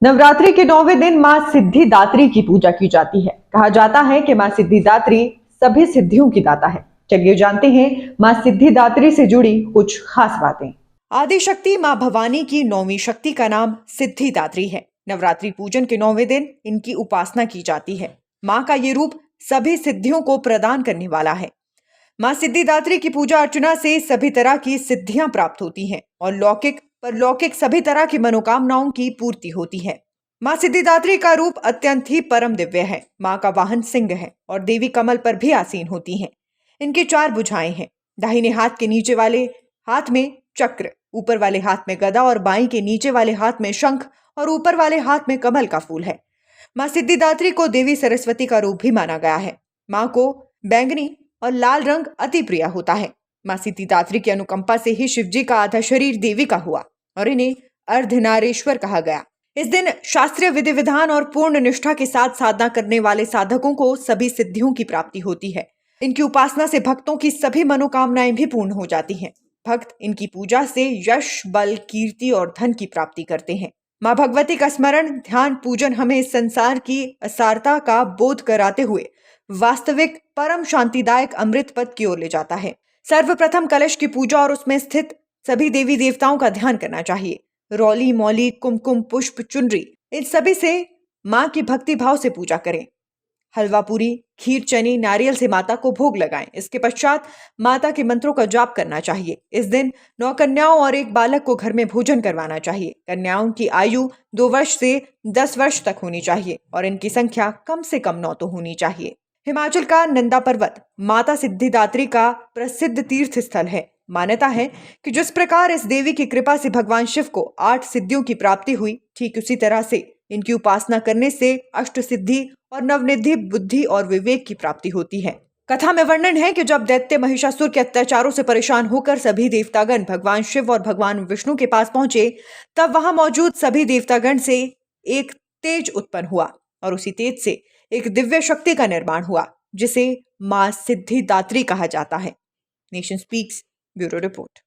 नवरात्रि के 9वें दिन मां सिद्धिदात्री की पूजा की जाती है। कहा जाता है कि मां सिद्धिदात्री सभी सिद्धियों की दाता है। चलिए जानते हैं मां सिद्धिदात्री से जुड़ी कुछ खास बातें। आदि शक्ति मां भवानी की 9वीं शक्ति का नाम सिद्धिदात्री है। नवरात्रि पूजन के 9वें दिन इनकी उपासना की जाती है। मां का ये रूप सभी सिद्धियों को प्रदान करने वाला है। मां सिद्धिदात्री की पूजा अर्चना से सभी तरह की सिद्धियां प्राप्त होती हैं और लौकिक परलौकिक सभी तरह की मनोकामनाओं की पूर्ति होती है। मां सिद्धिदात्री का रूप अत्यंत ही परम दिव्य है। मां का वाहन सिंह है और देवी कमल पर भी आसीन होती हैं। इनकी 4 भुजाएं हैं। दाहिने हाथ के नीचे वाले हाथ में चक्र, ऊपर वाले हाथ में गदा और बाईं के नीचे वाले हाथ में शंख और ऊपर वाले हाथ में कमल का फूल है। मां सिद्धिदात्री को देवी सरस्वती का रूप भी माना गया है। मां को बैंगनी और लाल रंग अति प्रिय होता है। मां सिद्धिदात्री की अनुकंपा से ही शिवजी का आधा शरीर देवी का हुआ और इन्हें अर्धनारीश्वर कहा गया। इस दिन शास्त्रीय विधि विधान और पूर्ण निष्ठा के साथ साधना करने वाले साधकों को सभी सिद्धियों की प्राप्ति होती है। इनकी उपासना से भक्तों की सभी मनोकामनाएं भी पूर्ण हो जाती हैं। भक्त इनकी पूजा से यश, बल, कीर्ति और धन की प्राप्ति करते हैं। मां भगवती का स्मरण, ध्यान, पूजन हमें इस संसार की असारता का बोध कराते हुए वास्तविक परम शांतिदायक अमृत पद की ओर ले जाता है। सर्वप्रथम कलश की पूजा और उसमें स्थित सभी देवी देवताओं का ध्यान करना चाहिए। रौली, मौली, कुमकुम, पुष्प, चुनरी, इन सभी से मां की भक्ति भाव से पूजा करें। हलवा पूरी, खीर, चने, नारियल से माता को भोग लगाएं। इसके पश्चात माता के मंत्रों का जाप करना चाहिए। इस दिन 9 कन्याओं और 1 बालक को घर में भोजन करवाना चाहिए। कन्याओं की आयु 2 वर्ष से 10 वर्ष तक होनी चाहिए और इनकी संख्या कम से कम 9 तो होनी चाहिए। हिमाचल का नंदा पर्वत माता सिद्धिदात्री का प्रसिद्ध तीर्थ स्थल है। मान्यता है कि जिस प्रकार इस देवी की कृपा से भगवान शिव को 8 सिद्धियों की प्राप्ति हुई, ठीक उसी तरह से इनकी उपासना करने से अष्ट सिद्धि और नवनिधि बुद्धि और विवेक की प्राप्ति होती है। कथा में वर्णन है कि जब दैत्य महिषासुर के अत्याचारों से परेशान होकर सभी देवतागण भगवान शिव और भगवान विष्णु के पास पहुंचे, तब वहां मौजूद सभी देवतागण से एक तेज उत्पन्न हुआ और उसी तेज से एक दिव्य शक्ति का निर्माण हुआ, जिसे मां सिद्धिदात्री कहा जाता है। Nation speaks bureau report.